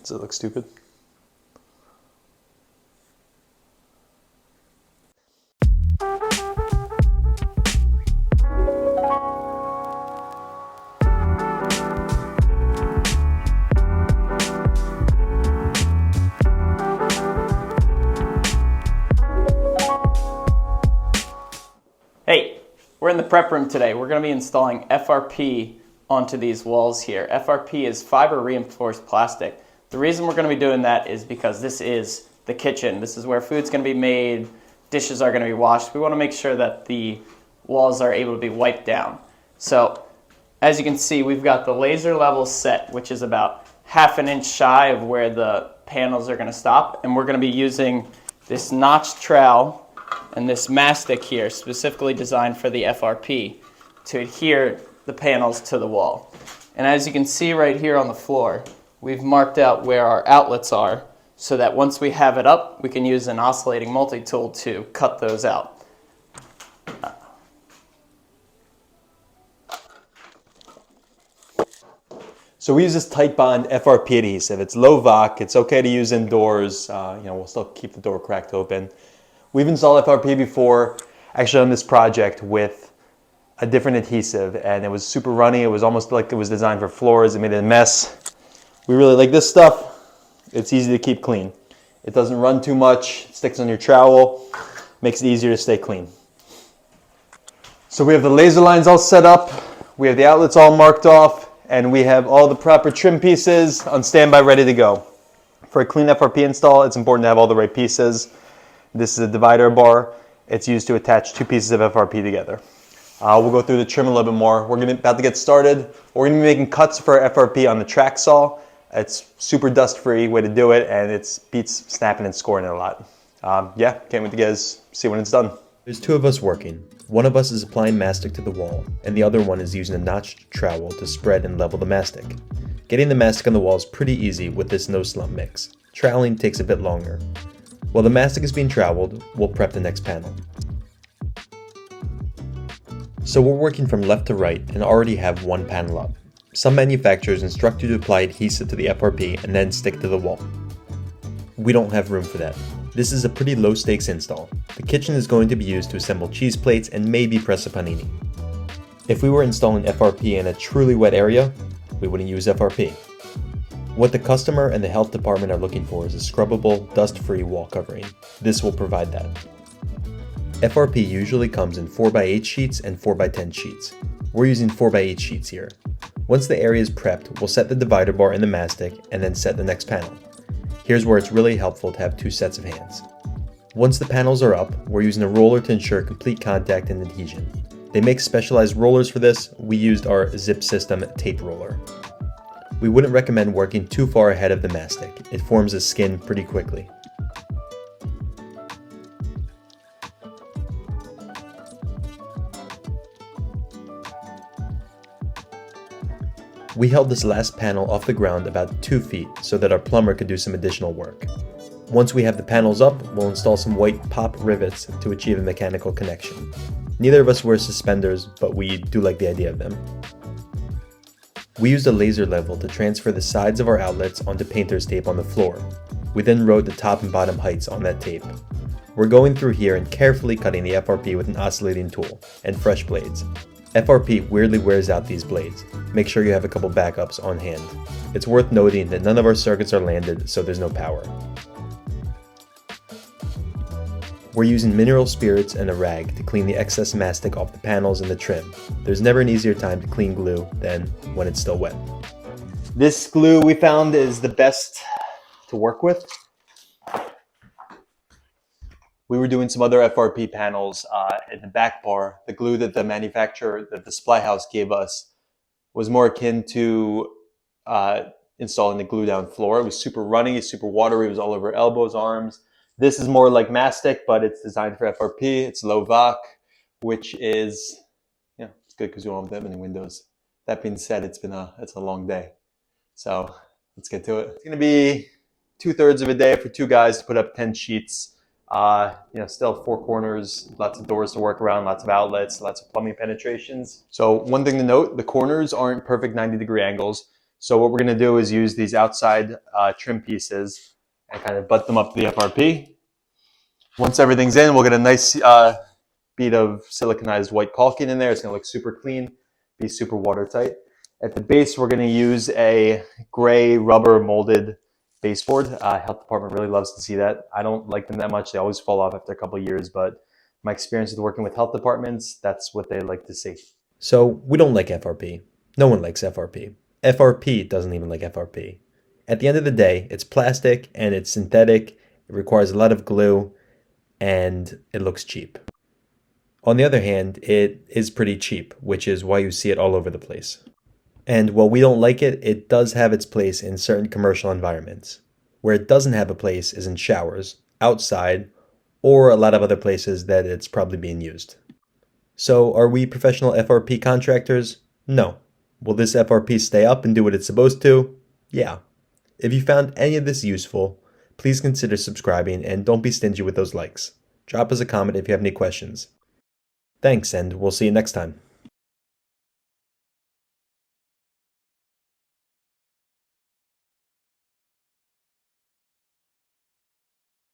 Does it look stupid? Hey, we're in the prep room today. We're going to be installing FRP onto these walls here. FRP is fiber reinforced plastic. The reason we're going to be doing that is because this is the kitchen. This is where food's going to be made, dishes are going to be washed. We want to make sure that the walls are able to be wiped down. So, as you can see, we've got the laser level set, which is about ½ an inch shy of where the panels are going to stop. And we're going to be using this notched trowel and this mastic here, specifically designed for the FRP, to adhere the panels to the wall. And as you can see right here on the floor, we've marked out where our outlets are so that once we have it up, we can use an oscillating multi-tool to cut those out. So we use this tight bond FRP adhesive. It's low VOC. It's okay to use indoors. We'll still keep the door cracked open. We've installed FRP before, actually on this project with a different adhesive, and it was super runny. It was almost like it was designed for floors. It made it a mess. We really like this stuff. It's easy to keep clean. It doesn't run too much. It sticks on your trowel. Makes it easier to stay clean. So we have the laser lines all set up. We have the outlets all marked off, and we have all the proper trim pieces on standby ready to go. For a clean FRP install, it's important to have all the right pieces. This is a divider bar. It's used to attach two pieces of FRP together. We'll go through the trim a little bit more. We're about to get started. We're going to be making cuts for FRP on the track saw. It's super dust-free way to do it, and it beats snapping and scoring it a lot. Can't wait to guys see when it's done. There's two of us working. One of us is applying mastic to the wall, and the other one is using a notched trowel to spread and level the mastic. Getting the mastic on the wall is pretty easy with this no-slump mix. Troweling takes a bit longer. While the mastic is being troweled, we'll prep the next panel. So we're working from left to right and already have one panel up. Some manufacturers instruct you to apply adhesive to the FRP and then stick to the wall. We don't have room for that. This is a pretty low stakes install. The kitchen is going to be used to assemble cheese plates and maybe press a panini. If we were installing FRP in a truly wet area, we wouldn't use FRP. What the customer and the health department are looking for is a scrubbable, dust-free wall covering. This will provide that. FRP usually comes in 4x8 sheets and 4x10 sheets. We're using 4x8 sheets here. Once the area is prepped, we'll set the divider bar in the mastic and then set the next panel. Here's where it's really helpful to have two sets of hands. Once the panels are up, we're using a roller to ensure complete contact and adhesion. They make specialized rollers for this. We used our Zip System tape roller. We wouldn't recommend working too far ahead of the mastic. It forms a skin pretty quickly. We held this last panel off the ground about 2 feet so that our plumber could do some additional work. Once we have the panels up, we'll install some white pop rivets to achieve a mechanical connection. Neither of us wear suspenders, but we do like the idea of them. We used a laser level to transfer the sides of our outlets onto painter's tape on the floor. We then wrote the top and bottom heights on that tape. We're going through here and carefully cutting the FRP with an oscillating tool and fresh blades. FRP weirdly wears out these blades. Make sure you have a couple backups on hand. It's worth noting that none of our circuits are landed, so there's no power. We're using mineral spirits and a rag to clean the excess mastic off the panels and the trim. There's never an easier time to clean glue than when it's still wet. This glue we found is the best to work with. We were doing some other FRP panels in the back bar. The glue that the manufacturer, that the supply house gave us, was more akin to installing the glue down floor. It was super runny, super watery. It was all over elbows, arms. This is more like mastic, but it's designed for FRP. It's low VOC, which is, it's good because you don't have that many windows. That being said, it's a long day. So let's get to it. It's gonna be 2/3 of a day for 2 guys to put up 10 sheets. Still 4 corners, lots of doors to work around, lots of outlets, lots of plumbing penetrations. So one thing to note, the corners aren't perfect 90-degree angles. So what we're going to do is use these outside trim pieces and kind of butt them up to the FRP. Once everything's in, we'll get a nice bead of siliconized white caulking in there. It's going to look super clean, be super watertight. At the base, we're going to use a gray rubber molded baseboard. Health department really loves to see that. I don't like them that much. They always fall off after a couple of years, but my experience with working with health departments, that's what they like to see. So we don't like FRP. No one likes FRP. FRP doesn't even like FRP. At the end of the day, it's plastic and it's synthetic. It requires a lot of glue and it looks cheap. On the other hand, it is pretty cheap, which is why you see it all over the place. And while we don't like it, it does have its place in certain commercial environments. Where it doesn't have a place is in showers, outside, or a lot of other places that it's probably being used. So are we professional FRP contractors? No. Will this FRP stay up and do what it's supposed to? Yeah. If you found any of this useful, please consider subscribing and don't be stingy with those likes. Drop us a comment if you have any questions. Thanks, and we'll see you next time.